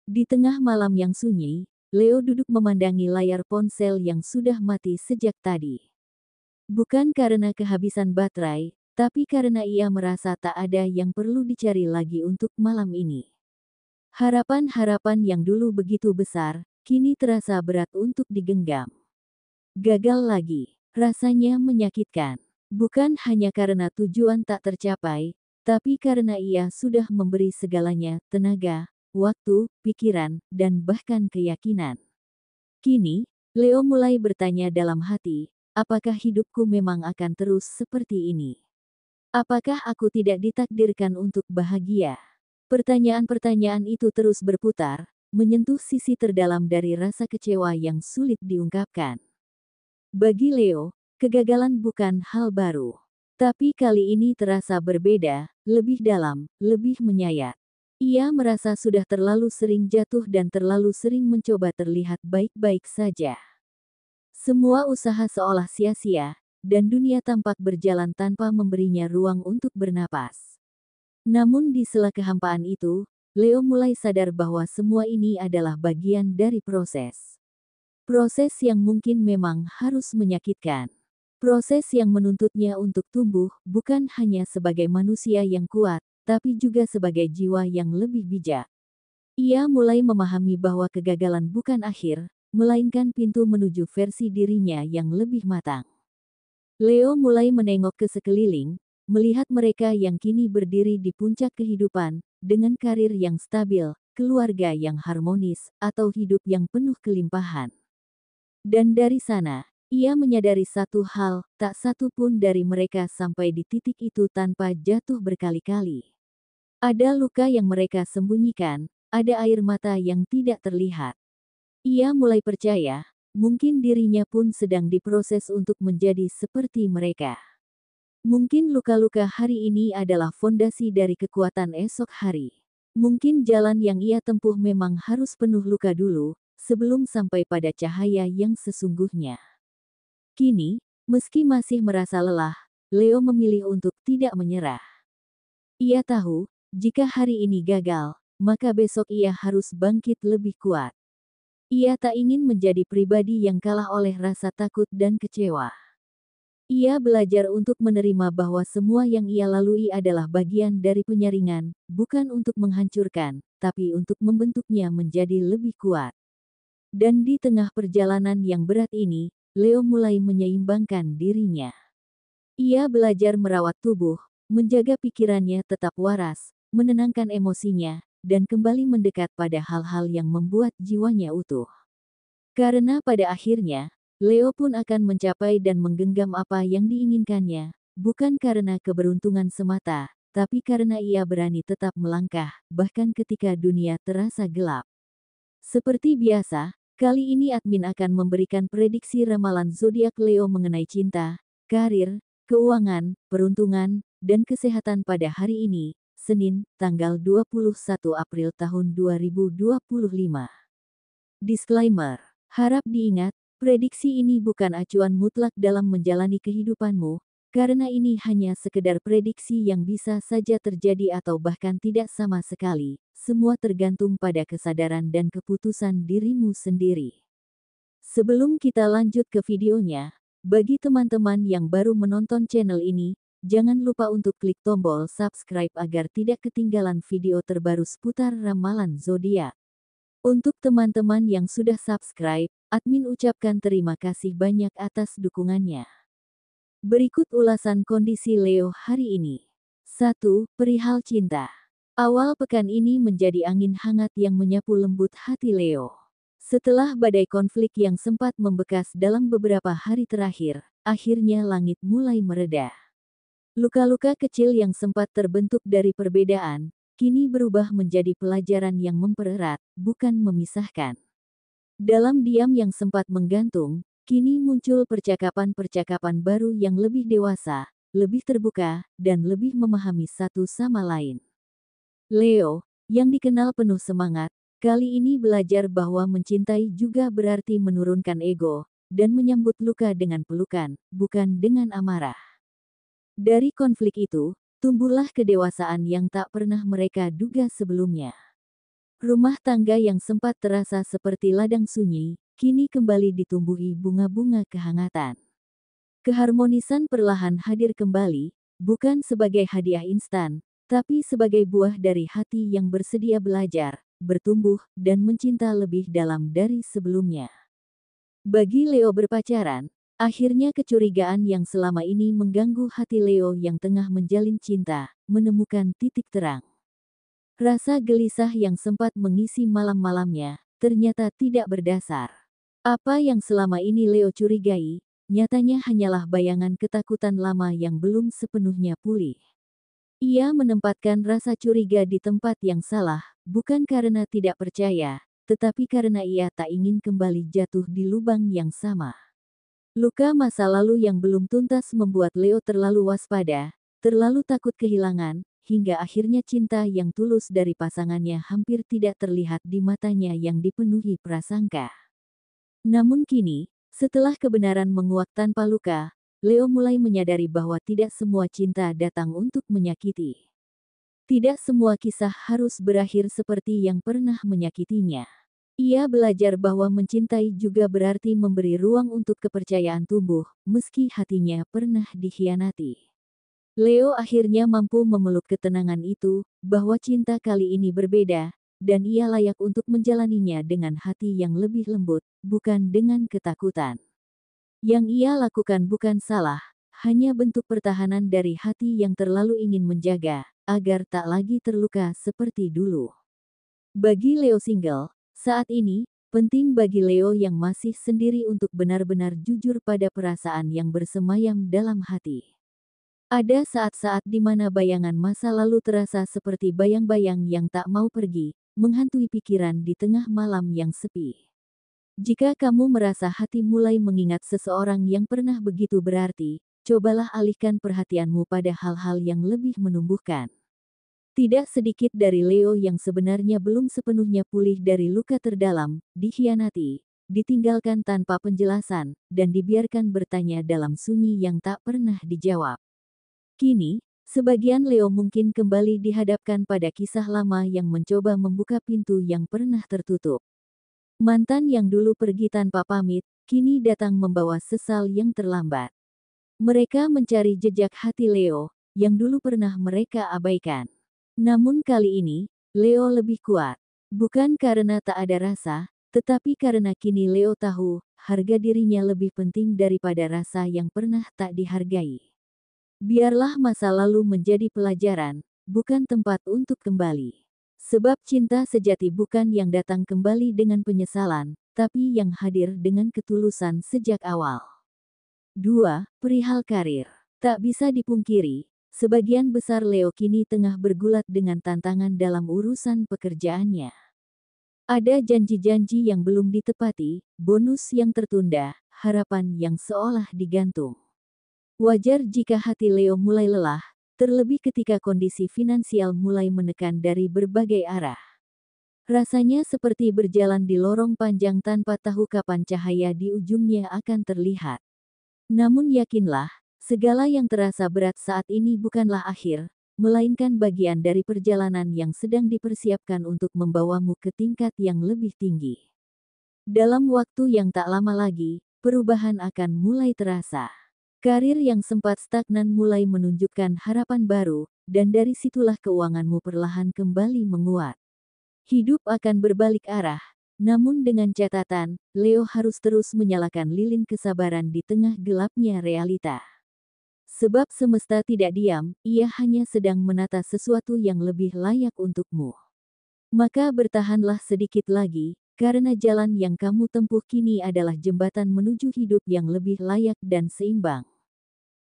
Di tengah malam yang sunyi, Leo duduk memandangi layar ponsel yang sudah mati sejak tadi. Bukan karena kehabisan baterai, tapi karena ia merasa tak ada yang perlu dicari lagi untuk malam ini. Harapan-harapan yang dulu begitu besar, kini terasa berat untuk digenggam. Gagal lagi, rasanya menyakitkan. Bukan hanya karena tujuan tak tercapai, tapi karena ia sudah memberi segalanya, tenaga, waktu, pikiran, dan bahkan keyakinan. Kini, Leo mulai bertanya dalam hati, apakah hidupku memang akan terus seperti ini? Apakah aku tidak ditakdirkan untuk bahagia? Pertanyaan-pertanyaan itu terus berputar, menyentuh sisi terdalam dari rasa kecewa yang sulit diungkapkan. Bagi Leo, kegagalan bukan hal baru. Tapi kali ini terasa berbeda, lebih dalam, lebih menyayat. Ia merasa sudah terlalu sering jatuh dan terlalu sering mencoba terlihat baik-baik saja. Semua usaha seolah sia-sia, dan dunia tampak berjalan tanpa memberinya ruang untuk bernapas. Namun di sela kehampaan itu, Leo mulai sadar bahwa semua ini adalah bagian dari proses. Proses yang mungkin memang harus menyakitkan. Proses yang menuntutnya untuk tumbuh, bukan hanya sebagai manusia yang kuat, tapi juga sebagai jiwa yang lebih bijak. Ia mulai memahami bahwa kegagalan bukan akhir, melainkan pintu menuju versi dirinya yang lebih matang. Leo mulai menengok ke sekeliling, melihat mereka yang kini berdiri di puncak kehidupan, dengan karir yang stabil, keluarga yang harmonis, atau hidup yang penuh kelimpahan. Dan dari sana, ia menyadari satu hal, tak satu pun dari mereka sampai di titik itu tanpa jatuh berkali-kali. Ada luka yang mereka sembunyikan, ada air mata yang tidak terlihat. Ia mulai percaya, mungkin dirinya pun sedang diproses untuk menjadi seperti mereka. Mungkin luka-luka hari ini adalah fondasi dari kekuatan esok hari. Mungkin jalan yang ia tempuh memang harus penuh luka dulu, sebelum sampai pada cahaya yang sesungguhnya. Kini, meski masih merasa lelah, Leo memilih untuk tidak menyerah. Ia tahu, jika hari ini gagal, maka besok ia harus bangkit lebih kuat. Ia tak ingin menjadi pribadi yang kalah oleh rasa takut dan kecewa. Ia belajar untuk menerima bahwa semua yang ia lalui adalah bagian dari penyaringan, bukan untuk menghancurkan, tapi untuk membentuknya menjadi lebih kuat. Dan di tengah perjalanan yang berat ini, Leo mulai menyeimbangkan dirinya. Ia belajar merawat tubuh, menjaga pikirannya tetap waras, menenangkan emosinya, dan kembali mendekat pada hal-hal yang membuat jiwanya utuh. Karena pada akhirnya, Leo pun akan mencapai dan menggenggam apa yang diinginkannya, bukan karena keberuntungan semata, tapi karena ia berani tetap melangkah, bahkan ketika dunia terasa gelap. Seperti biasa, kali ini admin akan memberikan prediksi ramalan zodiak Leo mengenai cinta, karir, keuangan, peruntungan, dan kesehatan pada hari ini, Senin, tanggal 21 April tahun 2025. Disclaimer. Harap diingat, prediksi ini bukan acuan mutlak dalam menjalani kehidupanmu, karena ini hanya sekedar prediksi yang bisa saja terjadi atau bahkan tidak sama sekali. Semua tergantung pada kesadaran dan keputusan dirimu sendiri. Sebelum kita lanjut ke videonya, bagi teman-teman yang baru menonton channel ini, jangan lupa untuk klik tombol subscribe agar tidak ketinggalan video terbaru seputar ramalan zodiak. Untuk teman-teman yang sudah subscribe, admin ucapkan terima kasih banyak atas dukungannya. Berikut ulasan kondisi Leo hari ini. 1. Perihal cinta. Awal pekan ini menjadi angin hangat yang menyapu lembut hati Leo. Setelah badai konflik yang sempat membekas dalam beberapa hari terakhir, akhirnya langit mulai mereda. Luka-luka kecil yang sempat terbentuk dari perbedaan, kini berubah menjadi pelajaran yang mempererat, bukan memisahkan. Dalam diam yang sempat menggantung, kini muncul percakapan-percakapan baru yang lebih dewasa, lebih terbuka, dan lebih memahami satu sama lain. Leo, yang dikenal penuh semangat, kali ini belajar bahwa mencintai juga berarti menurunkan ego, dan menyambut luka dengan pelukan, bukan dengan amarah. Dari konflik itu, tumbuhlah kedewasaan yang tak pernah mereka duga sebelumnya. Rumah tangga yang sempat terasa seperti ladang sunyi, kini kembali ditumbuhi bunga-bunga kehangatan. Keharmonisan perlahan hadir kembali, bukan sebagai hadiah instan, tapi sebagai buah dari hati yang bersedia belajar, bertumbuh, dan mencinta lebih dalam dari sebelumnya. Bagi Leo berpacaran, akhirnya kecurigaan yang selama ini mengganggu hati Leo yang tengah menjalin cinta, menemukan titik terang. Rasa gelisah yang sempat mengisi malam-malamnya, ternyata tidak berdasar. Apa yang selama ini Leo curigai, nyatanya hanyalah bayangan ketakutan lama yang belum sepenuhnya pulih. Ia menempatkan rasa curiga di tempat yang salah, bukan karena tidak percaya, tetapi karena ia tak ingin kembali jatuh di lubang yang sama. Luka masa lalu yang belum tuntas membuat Leo terlalu waspada, terlalu takut kehilangan, hingga akhirnya cinta yang tulus dari pasangannya hampir tidak terlihat di matanya yang dipenuhi prasangka. Namun kini, setelah kebenaran menguak tanpa luka, Leo mulai menyadari bahwa tidak semua cinta datang untuk menyakiti. Tidak semua kisah harus berakhir seperti yang pernah menyakitinya. Ia belajar bahwa mencintai juga berarti memberi ruang untuk kepercayaan tumbuh, meski hatinya pernah dikhianati. Leo akhirnya mampu memeluk ketenangan itu, bahwa cinta kali ini berbeda, dan ia layak untuk menjalaninya dengan hati yang lebih lembut, bukan dengan ketakutan. Yang ia lakukan bukan salah, hanya bentuk pertahanan dari hati yang terlalu ingin menjaga, agar tak lagi terluka seperti dulu. Bagi Leo single, saat ini, penting bagi Leo yang masih sendiri untuk benar-benar jujur pada perasaan yang bersemayam dalam hati. Ada saat-saat di mana bayangan masa lalu terasa seperti bayang-bayang yang tak mau pergi, menghantui pikiran di tengah malam yang sepi. Jika kamu merasa hati mulai mengingat seseorang yang pernah begitu berarti, cobalah alihkan perhatianmu pada hal-hal yang lebih menumbuhkan. Tidak sedikit dari Leo yang sebenarnya belum sepenuhnya pulih dari luka terdalam, dikhianati, ditinggalkan tanpa penjelasan, dan dibiarkan bertanya dalam sunyi yang tak pernah dijawab. Kini, sebagian Leo mungkin kembali dihadapkan pada kisah lama yang mencoba membuka pintu yang pernah tertutup. Mantan yang dulu pergi tanpa pamit, kini datang membawa sesal yang terlambat. Mereka mencari jejak hati Leo, yang dulu pernah mereka abaikan. Namun kali ini, Leo lebih kuat. Bukan karena tak ada rasa, tetapi karena kini Leo tahu, harga dirinya lebih penting daripada rasa yang pernah tak dihargai. Biarlah masa lalu menjadi pelajaran, bukan tempat untuk kembali. Sebab cinta sejati bukan yang datang kembali dengan penyesalan, tapi yang hadir dengan ketulusan sejak awal. 2. Perihal karir. Tak bisa dipungkiri, sebagian besar Leo kini tengah bergulat dengan tantangan dalam urusan pekerjaannya. Ada janji-janji yang belum ditepati, bonus yang tertunda, harapan yang seolah digantung. Wajar jika hati Leo mulai lelah, terlebih ketika kondisi finansial mulai menekan dari berbagai arah. Rasanya seperti berjalan di lorong panjang tanpa tahu kapan cahaya di ujungnya akan terlihat. Namun yakinlah, segala yang terasa berat saat ini bukanlah akhir, melainkan bagian dari perjalanan yang sedang dipersiapkan untuk membawamu ke tingkat yang lebih tinggi. Dalam waktu yang tak lama lagi, perubahan akan mulai terasa. Karir yang sempat stagnan mulai menunjukkan harapan baru, dan dari situlah keuanganmu perlahan kembali menguat. Hidup akan berbalik arah, namun dengan catatan, Leo harus terus menyalakan lilin kesabaran di tengah gelapnya realita. Sebab semesta tidak diam, ia hanya sedang menata sesuatu yang lebih layak untukmu. Maka bertahanlah sedikit lagi, karena jalan yang kamu tempuh kini adalah jembatan menuju hidup yang lebih layak dan seimbang.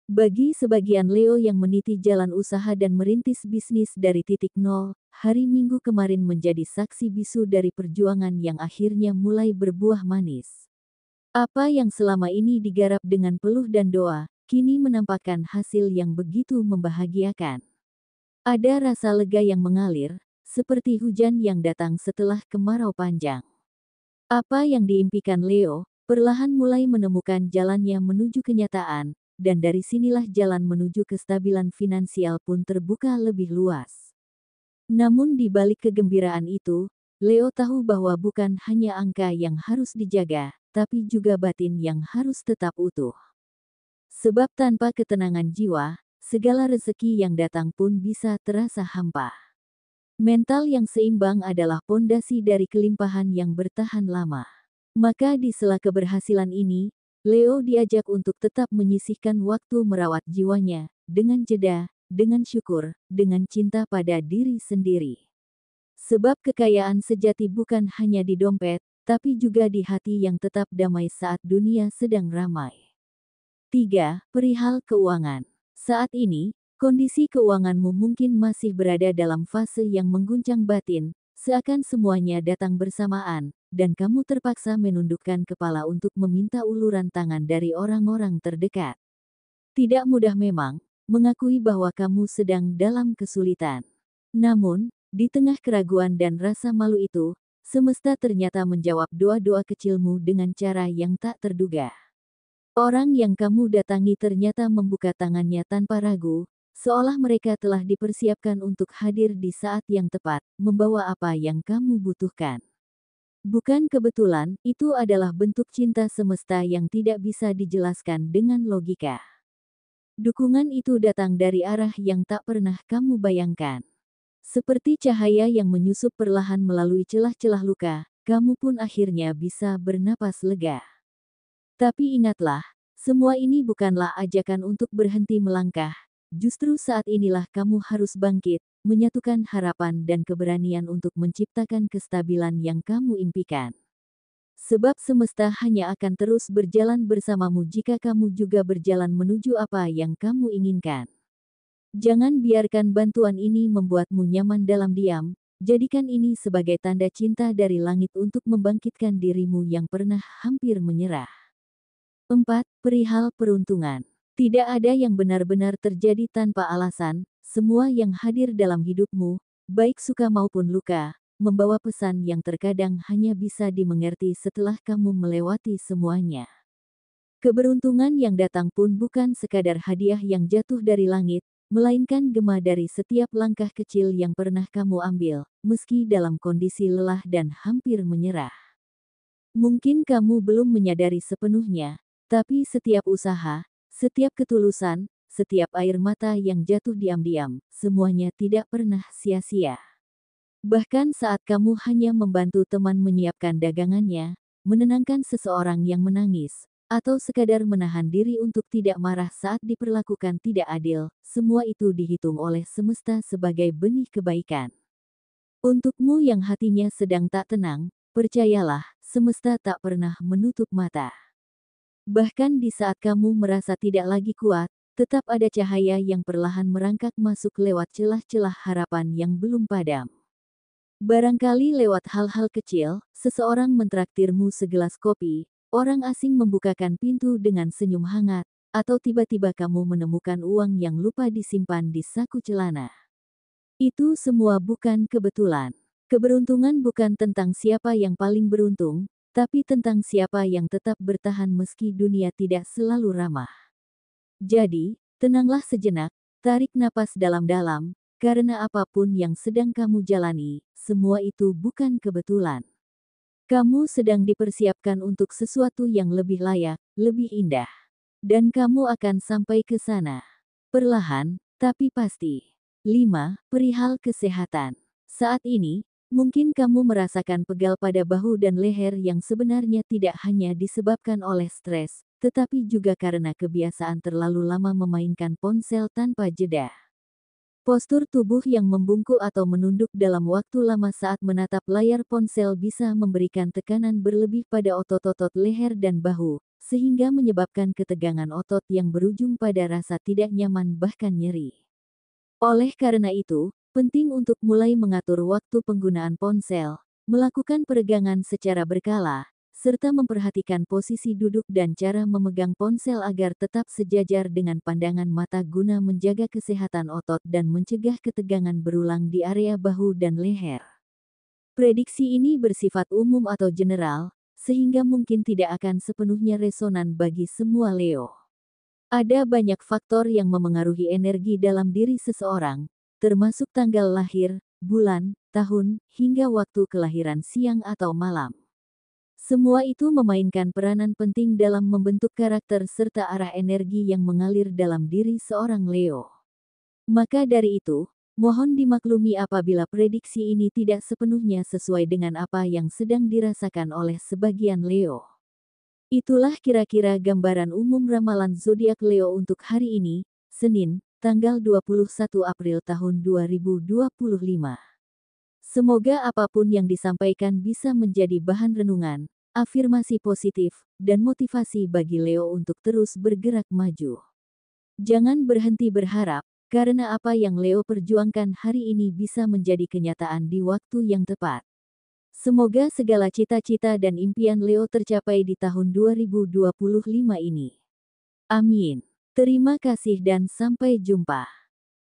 Bagi sebagian Leo yang meniti jalan usaha dan merintis bisnis dari titik nol, hari Minggu kemarin menjadi saksi bisu dari perjuangan yang akhirnya mulai berbuah manis. Apa yang selama ini digarap dengan peluh dan doa, kini menampakkan hasil yang begitu membahagiakan. Ada rasa lega yang mengalir, seperti hujan yang datang setelah kemarau panjang. Apa yang diimpikan Leo, perlahan mulai menemukan jalannya menuju kenyataan, dan dari sinilah jalan menuju kestabilan finansial pun terbuka lebih luas. Namun di balik kegembiraan itu, Leo tahu bahwa bukan hanya angka yang harus dijaga, tapi juga batin yang harus tetap utuh. Sebab tanpa ketenangan jiwa, segala rezeki yang datang pun bisa terasa hampa. Mental yang seimbang adalah pondasi dari kelimpahan yang bertahan lama. Maka di sela keberhasilan ini, Leo diajak untuk tetap menyisihkan waktu merawat jiwanya, dengan jeda, dengan syukur, dengan cinta pada diri sendiri. Sebab kekayaan sejati bukan hanya di dompet, tapi juga di hati yang tetap damai saat dunia sedang ramai. 3. Perihal keuangan. Saat ini, kondisi keuanganmu mungkin masih berada dalam fase yang mengguncang batin, seakan semuanya datang bersamaan, dan kamu terpaksa menundukkan kepala untuk meminta uluran tangan dari orang-orang terdekat. Tidak mudah memang, mengakui bahwa kamu sedang dalam kesulitan. Namun, di tengah keraguan dan rasa malu itu, semesta ternyata menjawab doa-doa kecilmu dengan cara yang tak terduga. Orang yang kamu datangi ternyata membuka tangannya tanpa ragu, seolah mereka telah dipersiapkan untuk hadir di saat yang tepat, membawa apa yang kamu butuhkan. Bukan kebetulan, itu adalah bentuk cinta semesta yang tidak bisa dijelaskan dengan logika. Dukungan itu datang dari arah yang tak pernah kamu bayangkan. Seperti cahaya yang menyusup perlahan melalui celah-celah luka, kamu pun akhirnya bisa bernapas lega. Tapi ingatlah, semua ini bukanlah ajakan untuk berhenti melangkah. Justru saat inilah kamu harus bangkit, menyatukan harapan dan keberanian untuk menciptakan kestabilan yang kamu impikan. Sebab semesta hanya akan terus berjalan bersamamu jika kamu juga berjalan menuju apa yang kamu inginkan. Jangan biarkan bantuan ini membuatmu nyaman dalam diam, jadikan ini sebagai tanda cinta dari langit untuk membangkitkan dirimu yang pernah hampir menyerah. 4. Perihal peruntungan. Tidak ada yang benar-benar terjadi tanpa alasan, semua yang hadir dalam hidupmu, baik suka maupun luka, membawa pesan yang terkadang hanya bisa dimengerti setelah kamu melewati semuanya. Keberuntungan yang datang pun bukan sekadar hadiah yang jatuh dari langit, melainkan gema dari setiap langkah kecil yang pernah kamu ambil, meski dalam kondisi lelah dan hampir menyerah. Mungkin kamu belum menyadari sepenuhnya, tapi setiap usaha, setiap ketulusan, setiap air mata yang jatuh diam-diam, semuanya tidak pernah sia-sia. Bahkan saat kamu hanya membantu teman menyiapkan dagangannya, menenangkan seseorang yang menangis, atau sekadar menahan diri untuk tidak marah saat diperlakukan tidak adil, semua itu dihitung oleh semesta sebagai benih kebaikan. Untukmu yang hatinya sedang tak tenang, percayalah, semesta tak pernah menutup mata. Bahkan di saat kamu merasa tidak lagi kuat, tetap ada cahaya yang perlahan merangkak masuk lewat celah-celah harapan yang belum padam. Barangkali lewat hal-hal kecil, seseorang mentraktirmu segelas kopi, orang asing membukakan pintu dengan senyum hangat, atau tiba-tiba kamu menemukan uang yang lupa disimpan di saku celana. Itu semua bukan kebetulan. Keberuntungan bukan tentang siapa yang paling beruntung, tapi tentang siapa yang tetap bertahan meski dunia tidak selalu ramah. Jadi, tenanglah sejenak, tarik napas dalam-dalam, karena apapun yang sedang kamu jalani, semua itu bukan kebetulan. Kamu sedang dipersiapkan untuk sesuatu yang lebih layak, lebih indah. Dan kamu akan sampai ke sana. Perlahan, tapi pasti. 5. Perihal kesehatan. Saat ini, mungkin kamu merasakan pegal pada bahu dan leher yang sebenarnya tidak hanya disebabkan oleh stres, tetapi juga karena kebiasaan terlalu lama memainkan ponsel tanpa jeda. Postur tubuh yang membungkuk atau menunduk dalam waktu lama saat menatap layar ponsel bisa memberikan tekanan berlebih pada otot-otot leher dan bahu, sehingga menyebabkan ketegangan otot yang berujung pada rasa tidak nyaman bahkan nyeri. Oleh karena itu, penting untuk mulai mengatur waktu penggunaan ponsel, melakukan peregangan secara berkala, serta memperhatikan posisi duduk dan cara memegang ponsel agar tetap sejajar dengan pandangan mata guna menjaga kesehatan otot dan mencegah ketegangan berulang di area bahu dan leher. Prediksi ini bersifat umum atau general, sehingga mungkin tidak akan sepenuhnya resonan bagi semua Leo. Ada banyak faktor yang memengaruhi energi dalam diri seseorang, termasuk tanggal lahir, bulan, tahun, hingga waktu kelahiran siang atau malam. Semua itu memainkan peranan penting dalam membentuk karakter serta arah energi yang mengalir dalam diri seorang Leo. Maka dari itu, mohon dimaklumi apabila prediksi ini tidak sepenuhnya sesuai dengan apa yang sedang dirasakan oleh sebagian Leo. Itulah kira-kira gambaran umum ramalan zodiak Leo untuk hari ini, Senin, tanggal 21 April tahun 2025. Semoga apapun yang disampaikan bisa menjadi bahan renungan, afirmasi positif, dan motivasi bagi Leo untuk terus bergerak maju. Jangan berhenti berharap, karena apa yang Leo perjuangkan hari ini bisa menjadi kenyataan di waktu yang tepat. Semoga segala cita-cita dan impian Leo tercapai di tahun 2025 ini. Amin. Terima kasih dan sampai jumpa.